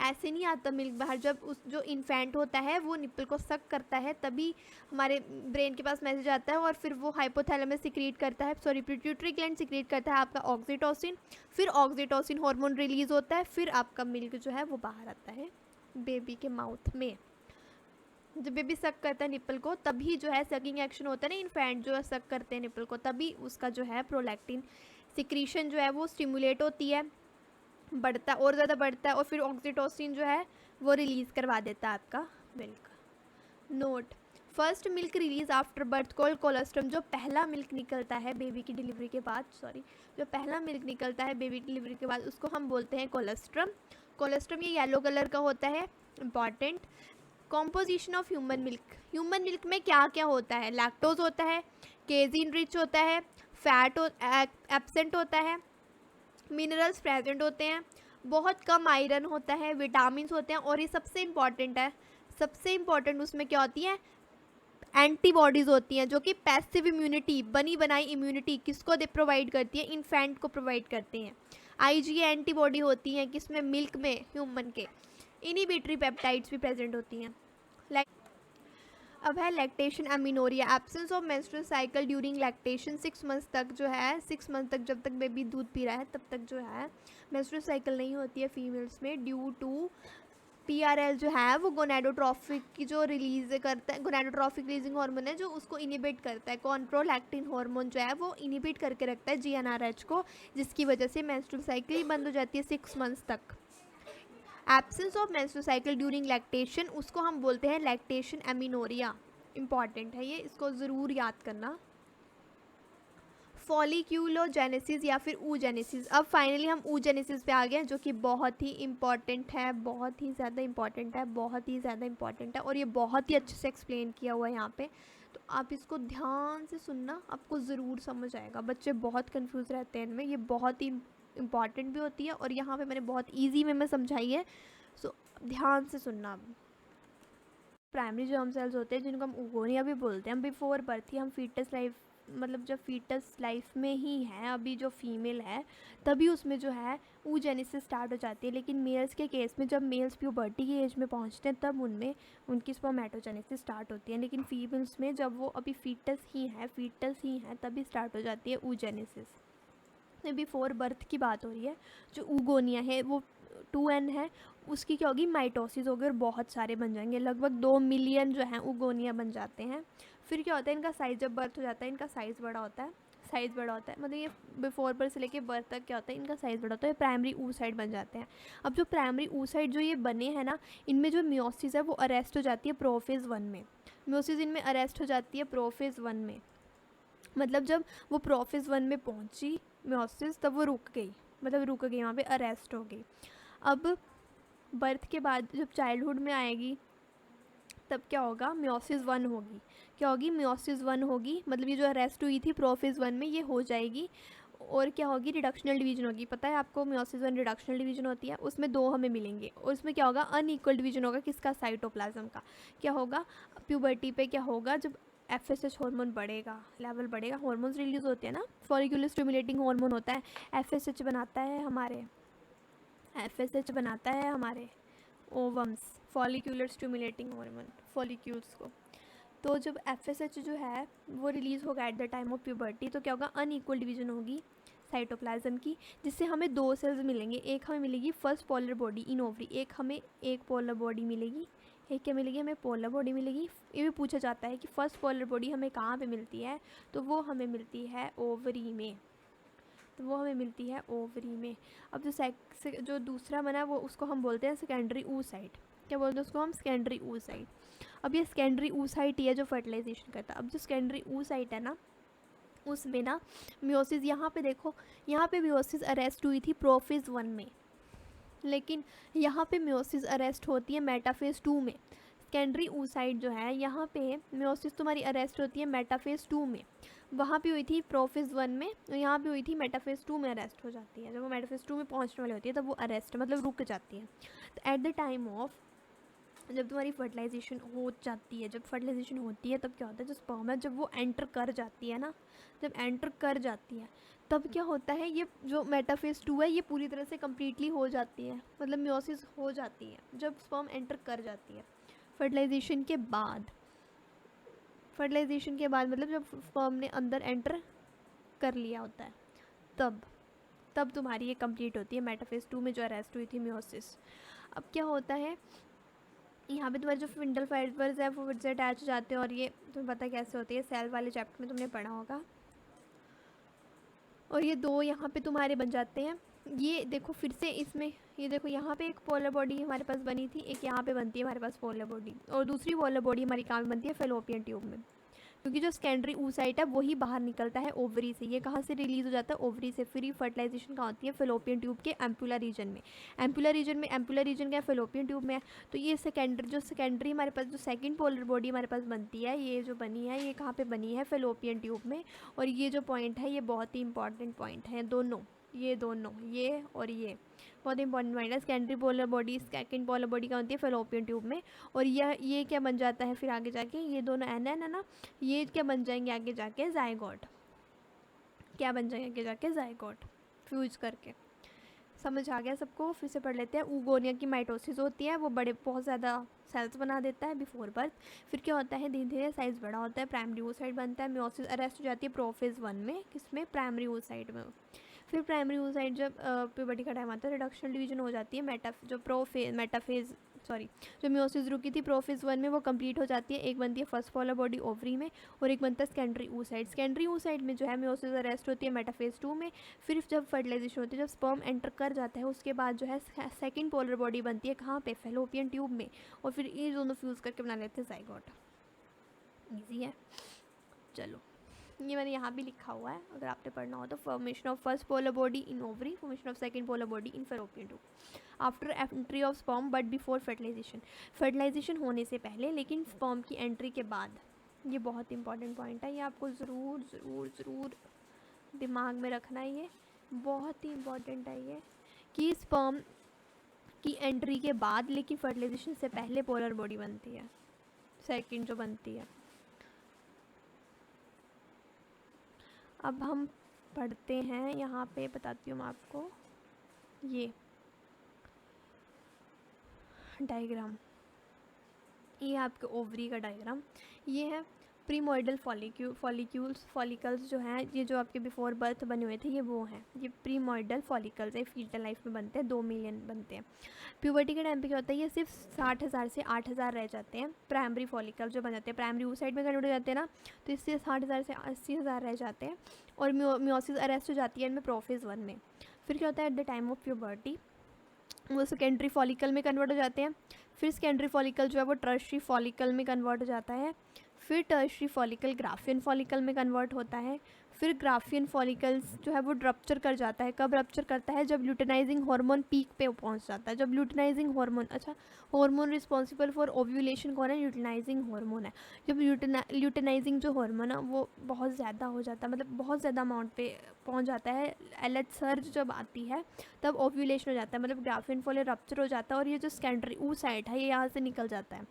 ऐसे नहीं आता मिल्क बाहर, जब उस जो इन्फेंट होता है वो निप्पल को सक करता है तभी हमारे ब्रेन के पास मैसेज आता है और फिर वो हाइपोथैलेमस सिक्रीट करता है, पिट्यूटरी ग्लैंड सिक्रीट करता है आपका ऑक्सीटोसिन, फिर ऑक्सीटोसिन हार्मोन रिलीज होता है, फिर आपका मिल्क जो है वो बाहर आता है बेबी के माउथ में। जब बेबी सक करता है निप्पल को तभी जो है सकिंग एक्शन होता है ना, इन्फेंट जो है सक करते हैं निप्पल को, तभी उसका जो है प्रोलैक्टिन सिक्रीशन जो है वो स्टिमुलेट होती है, बढ़ता और ज़्यादा बढ़ता है, और फिर ऑक्सीटोसिन जो है वो रिलीज़ करवा देता है आपका milk. Note, first milk release after birth called colostrum. जो पहला मिल्क निकलता है बेबी की डिलीवरी के बाद, जो पहला मिल्क निकलता है बेबी की डिलीवरी के बाद उसको हम बोलते हैं कोलेस्ट्रम। कोलेस्ट्रम ये येलो कलर का होता है। Important, composition of human milk. Human milk में क्या क्या होता है, लैक्टोज होता है, केजिन रिच होता है, फैट एब्सेंट होता है, मिनरल्स प्रेजेंट होते हैं, बहुत कम आयरन होता है, विटामिन होते हैं, और ये सबसे इम्पॉर्टेंट है, सबसे इम्पॉर्टेंट उसमें क्या होती है, एंटीबॉडीज़ होती हैं जो कि पैसिव इम्यूनिटी, बनी बनाई इम्यूनिटी किसको दे प्रोवाइड करती है, इन्फेंट को प्रोवाइड करती हैं। आईजीए एंटीबॉडी होती हैं किसमें, मिल्क में, ह्यूमन के। इनिबिटरी पेप्टाइड्स भी प्रेजेंट होती हैं। अब है lactation amenorrhoea, absence of menstrual cycle during lactation. 6 months तक जो है, 6 मंथ तक जब तक बेबी दूध पी रहा है तब तक जो है मेंस्ट्रुअल साइकिल नहीं होती है फीमेल्स में, ड्यू टू PRL जो है वो गोनेडोट्रोफिक की जो रिलीज करता है, गोनेडोट्रोफिक रिलीजिंग हार्मोन है जो उसको इनिबिट करता है। कॉन्ट्रोलैक्टिन हार्मोन जो है वो इनिबिट करके रखता है GnRH को, जिसकी वजह से मेंस्ट्रुअल साइकिल ही बंद हो जाती है 6 मंथ्स तक। Absence of menstrual cycle during lactation, उसको हम बोलते हैं लैक्टेशन एमिनोरिया। इंपॉर्टेंट है ये, इसको ज़रूर याद करना। फॉलिक्यूलोजेनेसिस या फिर oogenesis। अब फाइनली हम oogenesis पे आ गए हैं जो कि बहुत ही इंपॉर्टेंट है, बहुत ही ज़्यादा इंपॉर्टेंट है, बहुत ही ज़्यादा इंपॉर्टेंट है, और ये बहुत ही अच्छे से एक्सप्लेन किया हुआ है यहाँ पे। तो आप इसको ध्यान से सुनना, आपको ज़रूर समझ आएगा। बच्चे बहुत कंफ्यूज रहते हैं इनमें, ये बहुत ही इंपॉर्टेंट भी होती है और यहाँ पे मैंने बहुत ईजी वे में समझाई है। सो ध्यान से सुनना। प्राइमरी जर्म सेल्स होते हैं जिनको हम oogonia भी बोलते हैं। हम बिफोर बर्थ ही, हम फीटस लाइफ, मतलब जब फीटस लाइफ में ही है, अभी जो फीमेल है तभी उसमें जो है oogenesis स्टार्ट हो जाती है। लेकिन मेल्स के केस में जब मेल्स प्यूबर्टी की एज में पहुंचते हैं तब उनमें उनकी स्पर्मेटोजेनेसिस स्टार्ट होती है। लेकिन फीमेल्स में जब वो अभी फीटस ही है तभी स्टार्ट हो जाती है oogenesis। बिफोर बर्थ की बात हो रही है। जो oogonia है वो 2n है, उसकी क्या होगी, माइटोसिस होगी और बहुत सारे बन जाएंगे, लगभग 2 मिलियन जो हैं oogonia बन जाते हैं। फिर क्या होता है, इनका साइज़ जब बर्थ हो जाता है इनका साइज़ बड़ा होता है, मतलब ये बिफोर बर्थ से लेके बर्थ तक क्या होता है, इनका साइज़ बड़ा होता है, प्राइमरी oocyte बन जाते हैं। अब जो प्राइमरी oocyte जो ये बने हैं ना, इनमें जो मियोसिस है वो अरेस्ट हो जाती है प्रोफेज़ 1 में। मियोसिस इनमें अरेस्ट हो जाती है प्रोफेज़ 1 में, मतलब जब वो प्रोफेज़ 1 में पहुंची मियोसिस तब वो रुक गई, वहाँ पे अरेस्ट हो गई। अब बर्थ के बाद जब चाइल्डहुड में आएगी तब क्या होगा, मियोसिस 1 होगी। क्या होगी, मियोसिस 1 होगी, मतलब ये जो अरेस्ट हुई थी प्रोफेज़ 1 में ये हो जाएगी। और क्या होगी, रिडक्शनल डिवीजन होगी। पता है आपको मियोसिस 1 रिडक्शनल डिवीजन होती है, उसमें 2 हमें मिलेंगे। और उसमें क्या होगा, अनइक्वल डिवीजन होगा किसका, साइटोप्लाज्म का। क्या होगा, प्यूबर्टी पे क्या होगा, जब FSH हार्मोन बढ़ेगा, लेवल बढ़ेगा, हार्मोन्स रिलीज होते हैं ना, फॉलिक्यूलर स्टिमुलेटिंग हार्मोन होता है, FSH बनाता है हमारे ओवम्स, फॉलिक्यूलर स्टिमुलेटिंग हार्मोन, फॉलिक्यूल्स को। तो जब FSH जो है वो रिलीज़ होगा eight the time of puberty, तो क्या होगा, अनइक्वल डिवीजन होगी साइटोप्लाज्म की, जिससे हमें 2 सेल्स मिलेंगे। एक हमें मिलेगी first polar body in ovary, एक पोलर बॉडी मिलेगी, एक क्या मिलेगी, हमें पोलर बॉडी मिलेगी। ये भी पूछा जाता है कि फर्स्ट पोलर बॉडी हमें कहाँ पे मिलती है, तो वो हमें मिलती है ओवरी में, अब जो दूसरा बना है वो उसको हम बोलते हैं सेकेंडरी oocyte। क्या बोलते हैं उसको हम, सेकेंडरी oocyte। अब ये सेकेंडरी oocyte ही है जो फर्टिलाइजेशन करता है। अब जो सेकेंडरी oocyte है ना, उसमें ना मियोसिस, यहाँ पे देखो, यहाँ पे मियोसिस अरेस्ट हुई थी प्रोफेज़ 1 में, लेकिन यहाँ पे मियोसिस अरेस्ट होती है मेटाफेज़ 2 में। सेकेंडरी oocyte जो है, यहाँ पे मियोसिस तुम्हारी अरेस्ट होती है मेटाफेज़ 2 में। वहाँ पे हुई थी प्रोफेज़ 1 में, और यहाँ पे हुई थी मेटाफेज़ 2 में अरेस्ट हो जाती है। जब वो मेटाफेज़ 2 में पहुँचने वाली होती है तब वो अरेस्ट, मतलब रुक जाती है। तो एट द टाइम ऑफ जब तुम्हारी फर्टिलाइजेशन हो जाती है, जब फर्टिलाइजेशन होती है तब क्या होता है, जो स्पर्म है जब वो एंटर कर जाती है ना, तब क्या होता है, ये जो मेटाफेज़ 2 है ये पूरी तरह से कम्प्लीटली हो जाती है, मतलब मियोसिस हो जाती है जब स्पर्म एंटर कर जाती है फर्टिलाइजेशन के बाद। मतलब जब स्पर्म ने अंदर एंटर कर लिया होता है तब तुम्हारी ये कंप्लीट होती है मेटाफेज़ 2 में जो अरेस्ट हुई थी मियोसिस। अब क्या होता है, यहाँ पे तुम्हारे जो स्पिंडल फाइबर्स है वो फिर से अटैच हो जाते हैं, और ये तुम्हें पता कैसे होती है, सेल वाले चैप्टर में तुमने पढ़ा होगा। और ये 2 यहाँ पे तुम्हारे बन जाते हैं। ये देखो फिर से इसमें, ये देखो यहाँ पे एक पोलर बॉडी हमारे पास बनी थी, एक यहाँ पे बनती है हमारे पास पोलर बॉडी, और दूसरी पोलर बॉडी हमारी कहाँ बनती है, फेलोपियन ट्यूब में। क्योंकि जो सेकेंडरी oocyte है वही बाहर निकलता है ओवरी से। ये कहाँ से रिलीज़ हो जाता है, ओवरी से। फ्री फर्टिलाइजेशन कहाँ होती है, फेलोपियन ट्यूब के एम्पुलर रीजन में। एम्पुलर रीजन क्या है, फेलोपियन ट्यूब में है। तो ये सेकेंडरी हमारे पास जो सेकंड पोलर बॉडी हमारे पास बनती है, ये जो बनी है ये कहाँ पे बनी है, फेलोपियन ट्यूब में। और ये जो पॉइंट है ये बहुत ही इंपॉर्टेंट पॉइंट है दोनों। ये दोनों, ये और ये बहुत इंपॉर्टेंट पॉइंट है। Secondary polar body second polar body क्या होती है फैलोपियन ट्यूब में, और ये क्या बन जाता है फिर आगे जाके, ये दोनों एन है ना, ये क्या बन जाएंगे आगे जाके जाइगोट, क्या बन जाएंगे आगे जाके जाइगोट फ्यूज करके। समझ आ गया सबको? फिर से पढ़ लेते हैं। ऊगोनिया की माइटोसिस होती है, वो बड़े बहुत ज़्यादा सेल्स बना देता है बिफोर बर्थ। फिर क्या होता है, धीरे धीरे साइज़ बड़ा होता है, प्राइमरी oocyte बनता है, म्योसिस अरेस्ट हो जाती है प्रोफेज 1 में, किसमें, प्राइमरी oocyte में। फिर प्राइमरी oocyte जब प्यूबर्टी का टाइम आता है, रिडक्शन डिवीजन हो जाती है, जो म्योसिस रुकी थी प्रोफेज 1 में वो कंप्लीट हो जाती है। एक बनती है फर्स्ट पोलर बॉडी ओवरी में, और एक बनता है सेकेंडरी oocyte। सेकेंडरी oocyte में जो है म्योसिस अरेस्ट होती है मेटाफेज 2 में। फिर जब फर्टिलाइजेशन होती है, जब स्पर्म एंटर कर जाता है, उसके बाद जो है सेकेंड पोलर बॉडी बनती है, कहाँ पे, फैलोपियन ट्यूब में, और फिर ये दोनों फ्यूज़ करके बना लेते हैं जाइगोट। ईजी है। चलो, ये मैंने यहाँ भी लिखा हुआ है, अगर आपने पढ़ना हो तो। Formation of first polar body in ovary, formation of second polar body in Fallopian tube after entry of sperm but before fertilisation. Fertilisation होने से पहले लेकिन स्पर्म की एंट्री के बाद। ये बहुत इंपॉर्टेंट पॉइंट है, ये आपको ज़रूर ज़रूर ज़रूर दिमाग में रखना है, ये बहुत ही इम्पॉर्टेंट है ये, कि स्पर्म की एंट्री के बाद लेकिन फर्टिलाइजेशन से पहले पोलर बॉडी बनती है, सेकंड जो बनती है। अब हम पढ़ते हैं, यहाँ पे बताती हूँ मैं आपको ये डायग्राम, ये आपके ओवरी का डायग्राम। ये है प्रीमोइडल फॉलिकल्स जो हैं, ये जो आपके बिफोर बर्थ बने हुए थे, ये वो हैं, ये प्रीमोइडल फॉलिकल्स है, फीटल लाइफ में बनते हैं, 2 मिलियन बनते हैं। प्यूबर्टी के टाइम पे क्या होता है, ये सिर्फ 60,000 से 8,000 रह जाते हैं। प्राइमरी फॉलिकल जो बन जाते हैं, प्राइमरी oocyte में कन्वर्ट हो जाते हैं ना, तो इससे 60,000 से 80,000 रह जाते हैं, और म्योसिस अरेस्ट हो जाती है इनमें प्रोफेज 1 में। फिर क्या होता है, eight the time of puberty वो सेकेंडरी फॉलिकल में कन्वर्ट हो जाते हैं। फिर सेकेंडरी फॉलिकल जो है वो टर्शरी फॉलिकल में कन्वर्ट हो जाता है। फिर टर्शरी फॉलिकल ग्राफियन फॉलिकल में कन्वर्ट होता है। फिर ग्राफियन फॉलिकल्स जो है वो रप्चर कर जाता है। कब रप्चर करता है, जब ल्यूटेनाइजिंग हार्मोन पीक पे पहुंच जाता है। जब ल्यूटेनाइजिंग हार्मोन, अच्छा हार्मोन रिस्पॉन्सिबल फॉर ओव्यूलेशन कौन है, ल्यूटेनाइजिंग हार्मोन है। जब ल्यूटेनाइजिंग जो हार्मोन है वो बहुत ज़्यादा हो जाता है, मतलब बहुत ज़्यादा अमाउंट पे पहुंच जाता है, LH सर्ज जब आती है तब ओव्यूलेशन हो जाता है, मतलब ग्राफियन फॉलिकल रप्चर हो जाता है, और ये जो सेकेंडरी oocyte है ये यहाँ से निकल जाता है।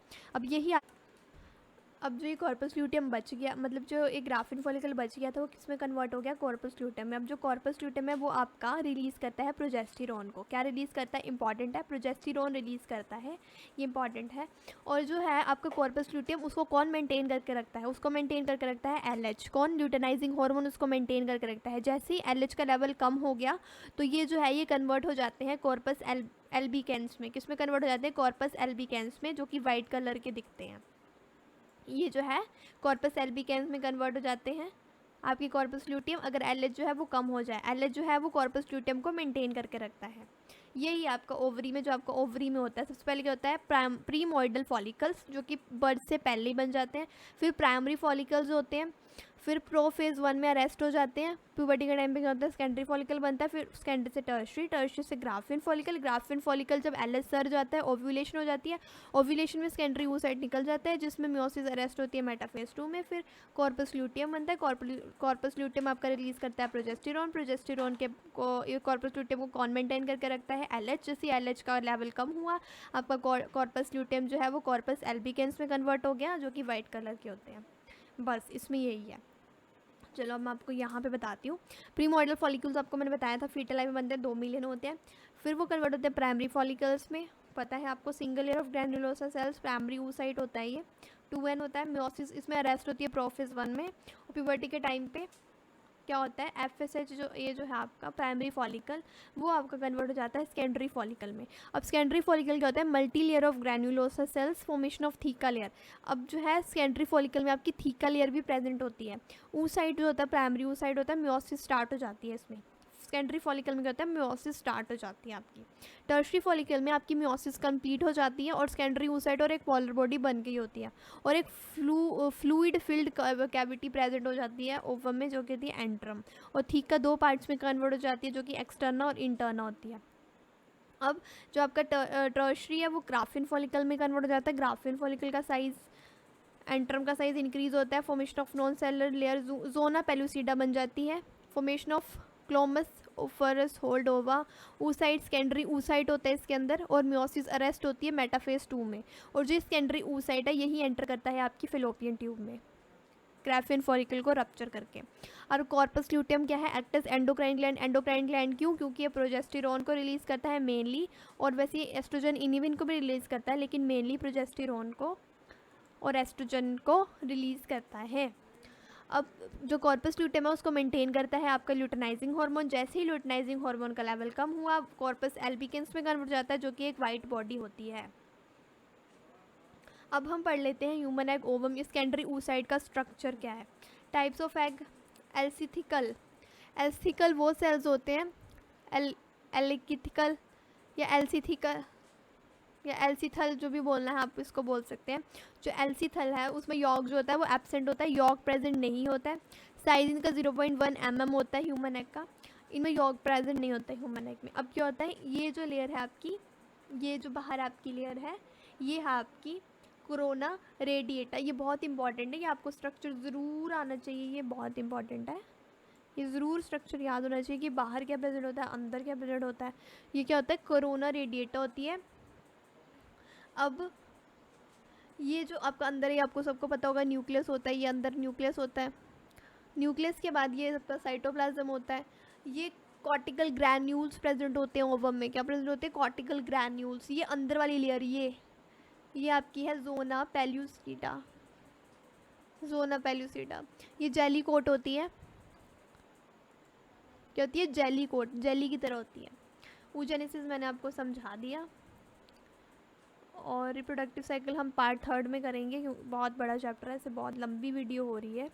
अब जो ये कॉर्पस ल्यूटियम बच गया, मतलब जो एक ग्राफिन फॉलिकल बच गया था, वो किस में कन्वर्ट हो गया, कॉर्पस ल्यूटियम में। अब जो कॉर्पस ल्यूटियम है वो आपका रिलीज़ करता है प्रोजेस्टेरॉन को। क्या रिलीज़ करता है, इंपॉर्टेंट है, प्रोजेस्टेरॉन रिलीज़ करता है, ये इंपॉर्टेंट है। और जो है आपका कॉर्पस ल्यूटियम, उसको कौन मेंटेन करके रखता है, उसको मेंटेन करके रखता है LH। कौन, ल्यूटेनाइजिंग हार्मोन उसको मेंटेन करके रखता है। जैसे ही LH का लेवल कम हो गया तो ये जो है ये कन्वर्ट हो जाते हैं कॉर्पस एल्बिकेंस में। किस में कन्वर्ट हो जाते हैं, कॉर्पस एल्बिकेंस में, जो कि वाइट कलर के दिखते हैं। ये जो है कॉर्पस एल्बिकेंस में कन्वर्ट हो जाते हैं आपकी कॉर्पस ल्यूटियम, अगर LH जो है वो कम हो जाए। LH जो है वो कॉर्पस ल्यूटियम को मेंटेन करके रखता है। यही आपका ओवरी में, जो आपका ओवरी में होता है, सबसे पहले क्या होता है, प्रीमोइडल फॉलिकल्स जो कि बर्थ से पहले ही बन जाते हैं। फिर प्राइमरी फॉलिकल्स होते हैं, फिर प्रोफेज 1 में अरेस्ट हो जाते हैं। प्यूबर्टी के टाइम पे क्या होता है, सेकेंडरी फॉलिकल बनता है, फिर सेकेंडरी से टर्शरी से ग्राफिन फॉलिकल जब LH सर जाता है ओव्यूलेशन हो जाती है। ओव्यूलेशन में सेकेंडरी oocyte निकल जाता है, जिसमें म्योसिस अरेस्ट होती है मेटाफेज 2 में। फिर कॉर्पस ल्यूटियम बनता है, कॉर्पस ल्यूटियम आपका रिलीज करता है प्रोजेस्टेरॉन के को कॉर्पस ल्यूटियम को कौन मेंटेन करके रखता है, LH। जैसे LH का लेवल कम हुआ, आपका कॉर्पस ल्यूटियम जो है वो कॉर्पस एल्बिकेंस में कन्वर्ट हो गया, जो कि वाइट कलर के होते हैं। बस इसमें यही है। चलो अब मैं आपको यहाँ पे बताती हूँ। प्रीमोइडल फॉलिकल्स आपको मैंने बताया था फीटल लाइफ में बनते हैं, 2 मिलियन होते हैं। फिर वो कन्वर्ट होते हैं प्राइमरी फॉलिकल्स में, पता है आपको, single layer of granulosa cells, primary oocyte होता है, ये 2N होता है। म्योसिस इसमें अरेस्ट होती है प्रोफेज 1 में। और प्यूबर्टी के टाइम पे क्या होता है, FSH जो ये जो है आपका प्राइमरी फॉलिकल, वो आपका कन्वर्ट हो जाता है सेकेंडरी फॉलिकल में। अब सेकेंडरी फॉलिकल क्या होता है, multi layer of granulosa cells, formation of theca layer. अब जो है सेकेंडरी फॉलिकल में आपकी थीका लेयर भी प्रेजेंट होती है। oocyte जो होता है, प्राइमरी oocyte होता है, म्योसिस स्टार्ट हो जाती है इसमें। सेकेंडरी फॉलिकल में क्या होता है, म्योसिस स्टार्ट हो जाती है आपकी। टर्शरी फॉलिकल में आपकी म्योसिस कंप्लीट हो जाती है और सेकेंडरी oocyte और एक पोलर बॉडी बन गई होती है, और एक फ्लूइड फिल्ड कैविटी प्रेजेंट हो जाती है ओवम में, जो कि होती है एंट्रम। और थीका 2 पार्ट्स में कन्वर्ट हो जाती है, जो कि एक्सटर्ना और इंटरना होती है। अब जो आपका टर्शरी है वो ग्राफिन फॉलिकल में कन्वर्ट हो जाता है। ग्राफिन फॉलिकल का साइज़, एंट्रम का साइज़ इंक्रीज होता है। Formation of non cellular layer zona pellucida बन जाती है। Formation of cumulus oophorus hold ova, oocyte secondary oocyte होता है इसके अंदर, और मियोसिस अरेस्ट होती है मेटाफेज 2 में। और जो सेकेंडरी oocyte है यही एंटर करता है आपकी फेलोपियन ट्यूब में ग्राफियन फॉलिकल को रप्चर करके। और कॉर्पस ल्यूटियम क्या है, act as endocrine gland. Endocrine gland क्यों, क्योंकि ये प्रोजेस्टेरॉन को रिलीज़ करता है मेनली, और वैसे ये एस्ट्रोजन इनिविन को भी रिलीज़ करता है, लेकिन मेनली प्रोजेस्टेरॉन को और एस्ट्रोजन को रिलीज़ करता है। अब जो कॉर्पस ल्यूटियम है उसको मेंटेन करता है आपका ल्यूटेनाइजिंग हार्मोन। जैसे ही ल्यूटेनाइजिंग हार्मोन का लेवल कम हुआ, कॉर्पस एल्बिकेंस में कन्वर्ट हो जाता है, जो कि एक वाइट बॉडी होती है। अब हम पढ़ लेते हैं human egg ovum secondary oocyte का स्ट्रक्चर क्या है। Types of egg, alecithal. Alecithal वो सेल्स होते हैं, एलिकिथिकल या एल्सिथिकल या एल्सिथल, जो भी बोलना है आप इसको बोल सकते हैं। जो एल्सिथल है उसमें यॉर्क जो होता है वो एब्सेंट होता है, यॉर्क प्रेजेंट नहीं होता है। साइज इनका 0.1 mm होता है ह्यूमन एग का, इनमें यॉर्क प्रेजेंट नहीं होता है ह्यूमन एग में। अब क्या होता है, ये जो लेयर है आपकी, ये जो बाहर आपकी लेयर है, ये है आपकी कोरोना रेडिएटा। ये बहुत इंपॉर्टेंट है, ये आपको स्ट्रक्चर ज़रूर आना चाहिए, ये बहुत इंपॉर्टेंट है। ये ज़रूर स्ट्रक्चर याद होना चाहिए कि बाहर क्या प्रेजेंट होता है, अंदर क्या प्रेजेंट होता है। ये क्या होता है, कोरोना रेडिएटा होती है। अब ये जो आपका अंदर, ये आपको सबको पता होगा न्यूक्लियस होता है, ये अंदर न्यूक्लियस होता है। न्यूक्लियस के बाद ये सबका साइटोप्लाज्म होता है। ये कॉर्टिकल ग्रैन्यूल्स प्रेजेंट होते हैं ओवम में। क्या प्रेजेंट होते हैं, कॉर्टिकल ग्रैन्यूल्स। ये अंदर वाली लेयर, ये आपकी है जोना पेल्यूसिडा, जोना पेल्यूसिडा। ये जेली कोट होती है, क्या होती है, जेली कोट, जेली की तरह होती है। oogenesis मैंने आपको समझा दिया। और रिप्रोडक्टिव साइकिल हम पार्ट 3 में करेंगे, क्योंकि बहुत बड़ा चैप्टर है, इससे बहुत लंबी वीडियो हो रही है।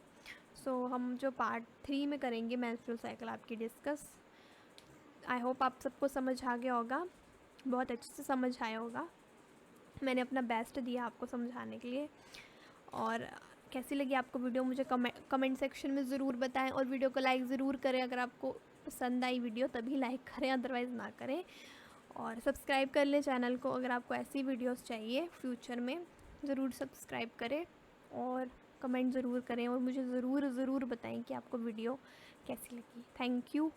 सो हम जो पार्ट 3 में करेंगे मेंस्ट्रुअल साइकिल आपकी डिस्कस। आई होप आप सबको समझ आ गया होगा, बहुत अच्छे से समझ आया होगा। मैंने अपना बेस्ट दिया आपको समझाने के लिए। और कैसी लगी आपको वीडियो मुझे कमेंट सेक्शन में ज़रूर बताएं, और वीडियो को लाइक ज़रूर करें। अगर आपको पसंद आई वीडियो तभी लाइक करें, अदरवाइज़ ना करें। और सब्सक्राइब कर लें चैनल को, अगर आपको ऐसी वीडियोस चाहिए फ्यूचर में ज़रूर सब्सक्राइब करें, और कमेंट ज़रूर करें, और मुझे ज़रूर बताएं कि आपको वीडियो कैसी लगी। Thank you.